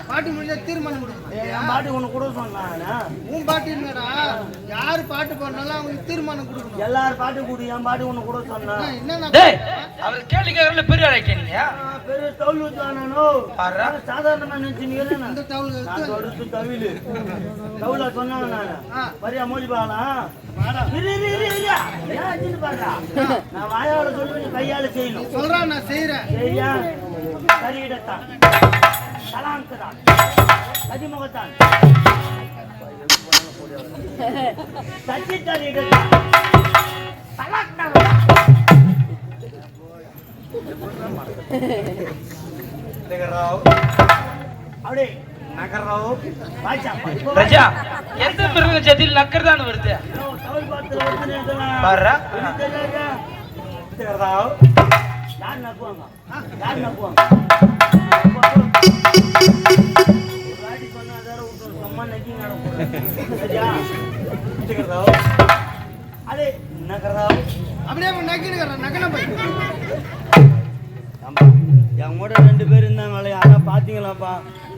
பாட்டு முடிஞ்சா தீர்மானம் கொடுக்கணும். என் பாட்டு ஒண்ணு கூட சொன்னாங்க. உன் பாட்டுங்கடா யாரு பாட்டு பாடினாலும் அவங்களுக்கு தீர்மானம் கொடுக்கணும். எல்லாரும் பாட்டு கூடு என் பாட்டு ஒண்ணு கூட சொன்னா என்ன அவர் கேள்வி கேட்கறதுல பெரிய அழைக்கீங்க பெரிய தவுள் தானோ சாதாரணமா நினைச்சீங்க. அந்த தவுள் தவுள சொன்னாங்க நானு பரியா மோதி பாக்கலாம். நான் வாயால சொல்லி கையால செய்யணும். சொல்றான் நான் செய்யறேன். சரியா சரீடத்தான் சலாங்கதான் கதிமுகத்தான் சச்சி சரீடத்தான் சலாக்தான் அப்படியே நகர்றாவோ ராஜா எந்த மிருக ஜதியில் நக்கர்தான் வருது பாரு யார் நக்குவாங்க யார் நக்குவாங்க வாடி சொன்னா சும்மா நக்கி நடக்கும். சரியா அதே நகர்றாவோ அப்படியே நக்கினுக்கிறேன். நக்கன போய் என் கூட 2 பேர் இருந்தாங்களே ஆனா பாத்தீங்களாப்பா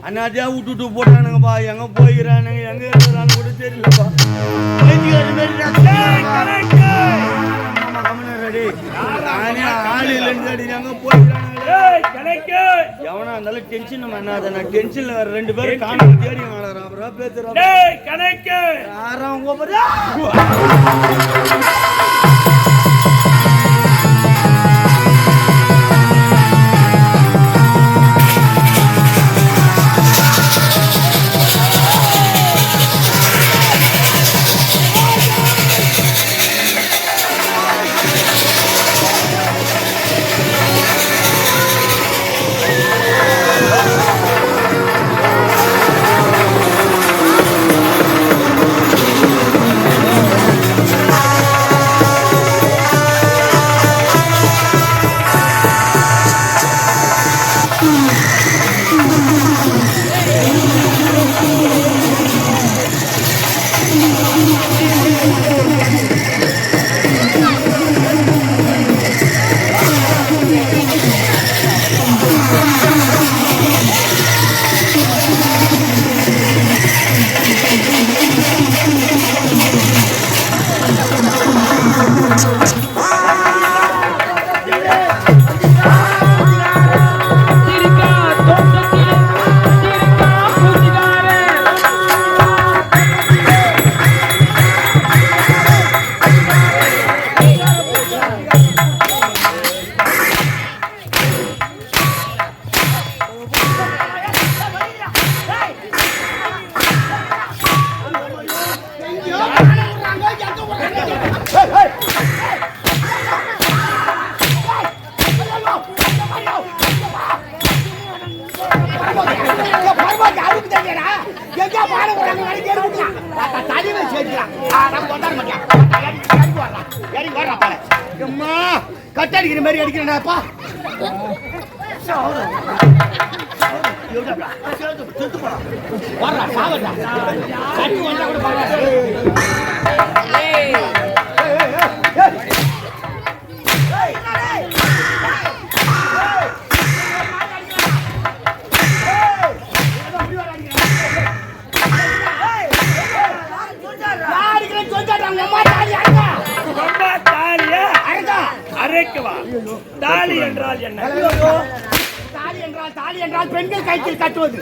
அண்ணாதியா விட்டுட்டு போட்டானுங்கப்பா. எங்க போயிறானுங்க எங்க இருக்கிறான்னு கூட தெரியலப்பா. ஆள் இல்லைன்னு எங்க போயிறானுங்க. எவனா இருந்தாலும் டென்ஷன் பண்ணாத. நான் டென்ஷன்ல வேற 2 பேரும் காணும் தேடி அப்புறம் பேசுறான். யாரும் கட்டடிக்கிற மாதிரி அடிக்கிறேன்ப்பா. தாலி என்றால் என்ன? தாலி என்றால் பெண்கள் கழுத்தில் கட்டுவது.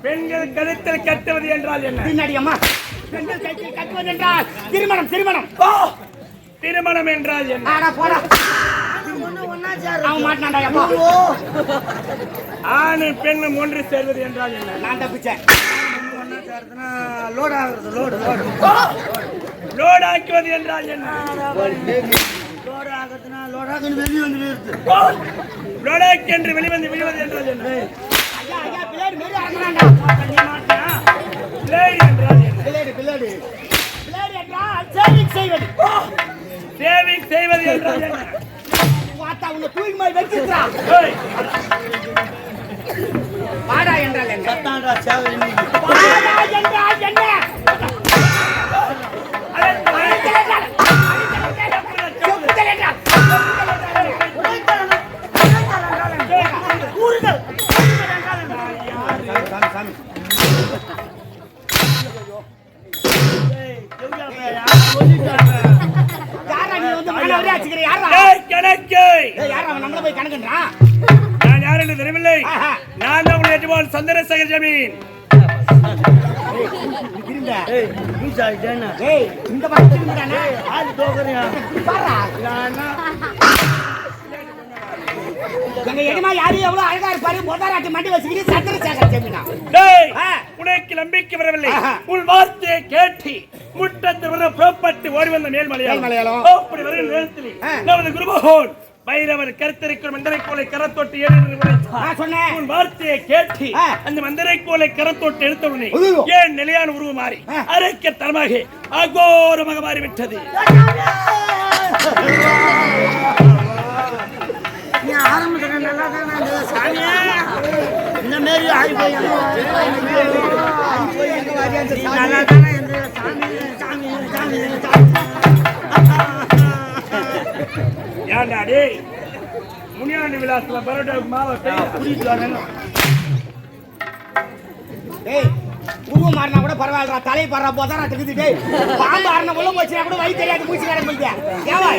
பெண்கள் கழுத்தில் கட்டுவது என்றால் என்ன? பின்னாடி அம்மா பெண்கள் கழுத்தில் கட்டுவது என்றால் திருமணம். திருமணம் திருமணம் என்றால் என்ன? ஆணு பெண்ணும் ஒன்று சேர்வது என்றால் என்ன? நான் தப்பிச்சேன். லோட் ஆக்குவது என்றால் என்ன? லோடாக் என்று வெளிவந்து விழுவது என்றால் என்ன? சேவிங் செய்வது என்றால் என்ன? பாடா என்றால் என்ன? அவரே ஆச்சுக்கிற யாரா கணக்கு யாரா அவன் நம்மள போய் கணக்குன்றான் நான் யார் என்று தெரியவில்லை நான் தான் உங்கள் எஜமான் சந்திரசேகர் ஜமீன் திரும்ப லூஸ் ஆயிட்டேன்னா இந்த பக்கம் திரும்பறானே ஆளு தோக்கறியா பாரா எங்க எஜமா யாரு எவ்வளவு அழகா இருப்பாரு மொதராட்டி மண்டி வச்சுக்கிட்டு சந்திரசேகர் ஜமீனா டேய் உனக்கு நம்பிக்கை வரவில்லை உன் வார்த்தையை கேட்டி முட்டத்தில் வர புறப்பட்டு ஓடி வந்த மேல்மலையாளம் அப்படி வர நேரத்தில் நமது குருமகோன் பைரவர் கருத்தரிக்கும் மந்தரை கோலை கரத்தொட்டு சொன்னேன் உன் வார்த்தையை கேட்டி அந்த மந்தரை கோலை கரத்தொட்டு எடுத்தவுடனே ஏன் நிலையான உருவம் மாறி அரைக்க தரமாக அகோரமாக மாறிவிட்டது நீ ஆரம்பத்துல நல்லா தானே சாமியா இந்த மாதிரி ஆகி போய் நல்லா தானே சாமி சாமி சாமி ஏன்டா டேய் முனியாண்டி விலாசத்துல பரோட்டா மாவை குடிச்சு வரேன் டேய் உருவம் மாறினா கூட பரவாயில்லடா தலை பறற போதா இருக்குது டேய் பாம்பு ஆறன உள்ள போச்சுனா கூட வழி தெரியாது மூச்சு கடை போயிடு ஏவா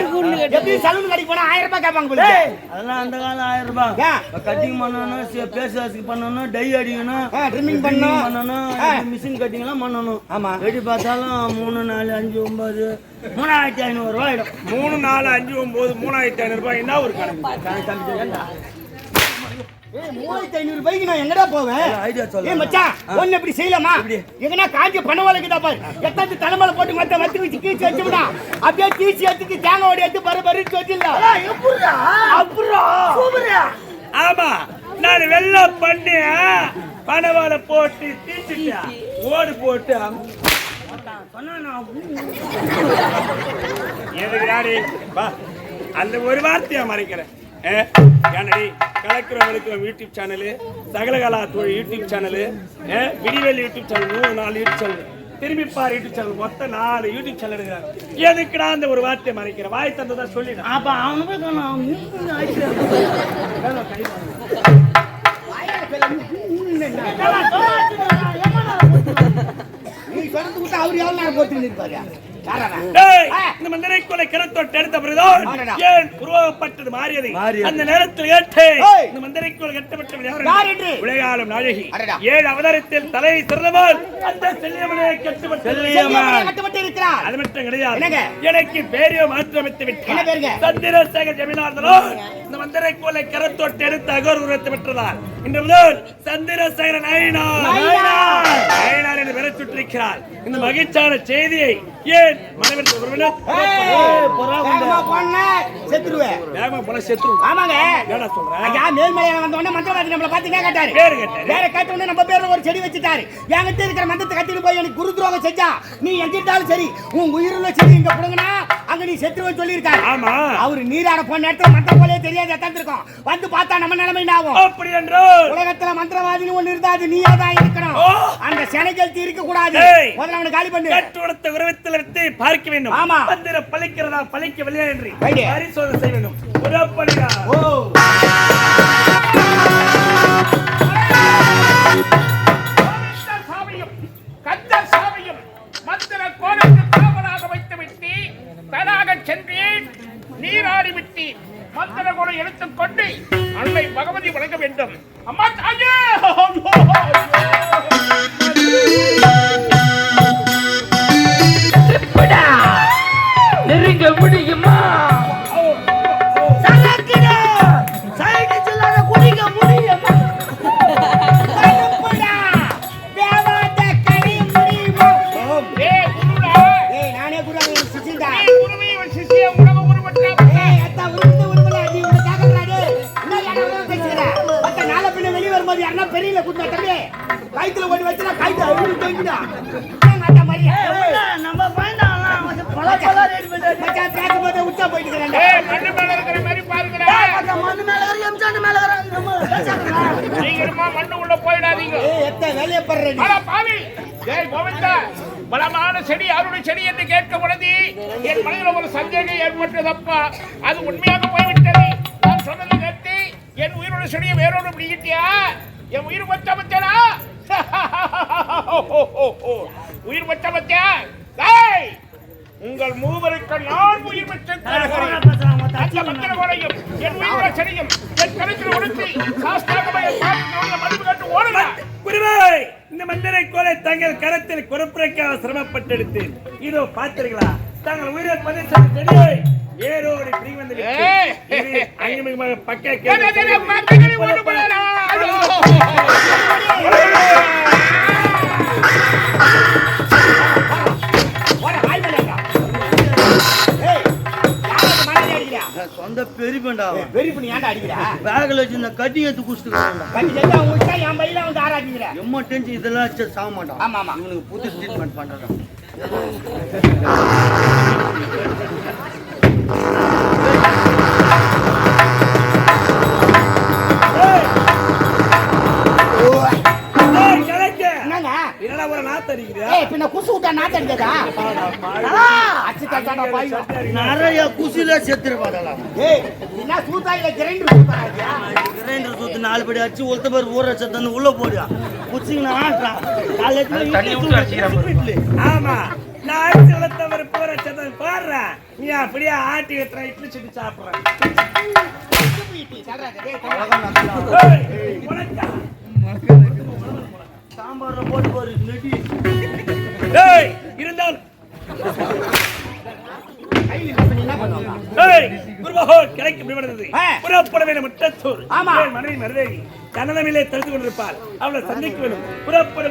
எப்படி சலூன் கடைக்கு போனா 1000 ரூபாய் கேட்பாங்க போல அதெல்லாம் அந்த காலம் 1000 ரூபாய் கட்டிங் பண்ணனும் ஃபேஸ் வாஷ் பண்ணனும் டை அடிக்கணும் ட்ரிம்மிங் பண்ணனும் மிஷின் கட்டிங் எல்லாம் பண்ணனும் ஆமா வெடி பார்த்தாலும் 3 4 5 9 3500 ரூபாய் ஆயிடும் 3 4 5 9 3500 ரூபாய் என்ன ஒரு கணக்கு ஏய் 3500 ரூபாய்க்கு நான் எங்கடா போவேன் ஐடியா சொல்ல ஏய் மச்சான் ஒண்ணு இப்படி செய்யலாமா எங்கனா காஞ்சி பணவாளக்குதா பாரு எத்தனை தலைமலை போட்டு மத்த வச்சு கீச்சி வச்சுடா அப்படியே கீச்சி எடுத்து தேங்காய் ஓடி எடுத்து பரபரி வச்சிடல எப்படிடா அப்புறம் சூப்பரா ஆமா நான் வெள்ள பண்ணி பணவாளை போட்டு தீச்சிட்டேன் ஓடு போட்டு எதுக்கு வா அந்த ஒரு வார்த்தையா மறைக்கிறேன் ஏனடி கலக்கிறவங்களுக்கு யூடியூப் சேனலு சகலகலா தொழில் யூடியூப் சேனலு விடிவெளி யூடியூப் சேனல் 4 யூடியூப் சேனல் திரும்பி பாரு யூடியூப் சேனல் மொத்தம் 4 யூடியூப் சேனல் எடுக்கிறாங்க எதுக்குடா அந்த ஒரு வார்த்தையை மறைக்கிற வாய் தந்ததா சொல்லிடு அப்ப அவனுக்கு நீ சொல்றது கூட அவர் எவ்வளவு நேரம் போட்டு நிற்பாரு இந்த மந்திரை கொலை கரத்தொட்டு எடுத்த பிறகுதான் ஏன் உருவப்பட்டது மாறியது அந்த நேரத்தில் கேட்டு இந்த மந்திரை கொலை கட்டப்பட்ட உலகாலும் நாயகி 7 அவதாரத்தில் தலை சிறந்தவள் அந்த செல்லியம்மனை கட்டப்பட்டு இருக்கிறார் அது மட்டும் கிடையாது எனக்கு பேரையோ மாற்றமைத்து விட்டார் சந்திரசேகர் ஜமீனார்தலோ இந்த மந்திரை கொலை கரத்தொட்டு எடுத்து அகோர் உருவத்தை பெற்றதார் இன்று முதல் சந்திரசேகர நயினார் என்று பெற சுற்றிருக்கிறார் இந்த மகிழ்ச்சியான செய்தியை ஏன் மனைவிட்டு உறவினர் ஆமாங்க மேல்மலையாளம் வந்த உடனே மந்திரவாதி நம்மளை பார்த்து கேட்டாரு வேற கேட்ட உடனே நம்ம பேர்ல ஒரு செடி வச்சுட்டாரு என்கிட்ட இருக்கிற மந்திரத்தை கட்டிட்டு போய் எனக்கு குரு துரோகம் செஞ்சா நீ எங்கிட்டாலும் சரி உன் உயிருள்ள செடி இங்க புடுங்கினா அங்க நீ செத்துருவன்னு சொல்லியிருக்காரு ஆமா அவரு நீராட போன நேரத்துல மந்திர போலே தெரியாது எத்தாந்துருக்கோம் வந்து பார்த்தா நம்ம நிலைமை ஆகும் அப்படி என்றோ உலகத்துல மந்திரவாதின்னு ஒண்ணு இருந்தா அது நீயா தான் இருக்கணும் அந்த செனைகள் இருக்க கூடாது முதல்ல அவனை காலி பண்ணு கட்டுடத்த உருவத்தில் வைத்து பார்க்க வேண்டும் ஆமா மந்திர பலிக்கிறதா பலிக்கவில்லையா என்று பரிசோதனை செய்ய வேண்டும் புறப்படுங்க கந்தர் சாமியும் மந்திர கோலத்தை காவலாக வைத்து விட்டு தனாக சென்று நீராடி விட்டு மந்திர கோலை எடுத்துக்கொண்டு அன்னை பகவதி வணங்க வேண்டும் அம்மா தாயே நெருங்க முடியுமா பெரியல குடும்ப தம்பி கைத்துல ஓடி வச்சா கைத்து அழுது தங்கிடா நம்ம பயந்தாலாம் பல பல ரெடி பண்ணி மச்சான் பேசும்போது உச்சா போயிட்டு இருக்கேன் ஏய் மண்ணு மேல இருக்கிற மாதிரி பாருங்கடா மண்ணு மேல ஏறி எம்சான் மேல ஏறி நம்ம பேசறோம் நீங்கமா மண்ணு உள்ள போய்டாதீங்க ஏய் எத்த வேலைய பண்றீங்க அட பாவி ஏய் கோவிந்தா பலமான செடி அருள் செடி என்று கேட்க பொழுது என் மனதில் ஒரு சந்தேகம் ஏற்பட்டதப்பா அது உண்மையாக போய்விட்டது நான் சொன்னதை கேட்டு என் உயிரோட செடியை வேறோடு பிடிக்கிட்டியா என் உயிர் பச்சா பச்சா உயிர் பச்சா பச்சா உங்கள் மூவருக்கு நான் உயிர் பெற்று தருகிறேன். அந்த மந்திரவாளையும் என் உயிரை செடியும் என் கருத்தில் உடுத்தி சாஸ்தாகமாக மதிப்பு கட்டு ஓடுகிறேன். குருவே, இந்த மந்திரை கோலை தங்கள் கரத்தில் கொடுப்பதற்காக சிரமப்பட்டெடுத்தேன். இதோ பார்த்தீர்களா, தங்கள் உயிரை பதிவு செடியை ஏரோடு பிடி வந்து பக்க சொந்த பெரியப்பண்டா வெரி பண்ணி ஏன்டா அடிக்கிறா? பேக்ல வச்சு இந்த கட்டி எடுத்து குடிச்சிட்டு கட்டி செஞ்சா உங்க என் பையில வந்து ஆராய்ச்சிக்கிற. எம்மா டென்ஷன் இதெல்லாம் வச்சு சாக மாட்டான். ஆமா ஆமா, இவனுக்கு புது ட்ரீட்மெண்ட் பண்றான். என்னடா ஒரு நாத்து அடிக்குது? ஏய் பின்ன குசு விட்டா நாத்து அடிக்கதா? அச்சு தட்டாடா பாய். நிறைய குசில செத்துருப்பாடலாம். ஏய் என்ன சூத்தாயில கிரைண்டர் சூத்தாயா? கிரைண்டர் சூத்து 4 படி அடிச்சு ஒருத்த பேர் ஊற சத்தன்னு உள்ள போடுயா. குச்சிங்க ஆட்றா. காலேஜ்ல தண்ணி ஊத்தி அடிச்சிராம. ஆமா, நான் அடிச்சு வளர்த்தவர் போற சத்தம் பாடுறா. நீ அப்படியே ஆட்டி வைக்கிற இட்லி சுட்டு சாப்பிடுற. சாம்பார்ல போட்டு போரு நெடி. டேய் இருந்தால் டேய் குருமஹோ கிடைக்கும் விடுவது. புறப்பட வேண்டும் முட்டத்தூர். ஆமா. மனைவி மருதேவி கனனமிலே தடுத்து கொண்டிருப்பார். அவளை சந்திக்க வேண்டும். புறப்பட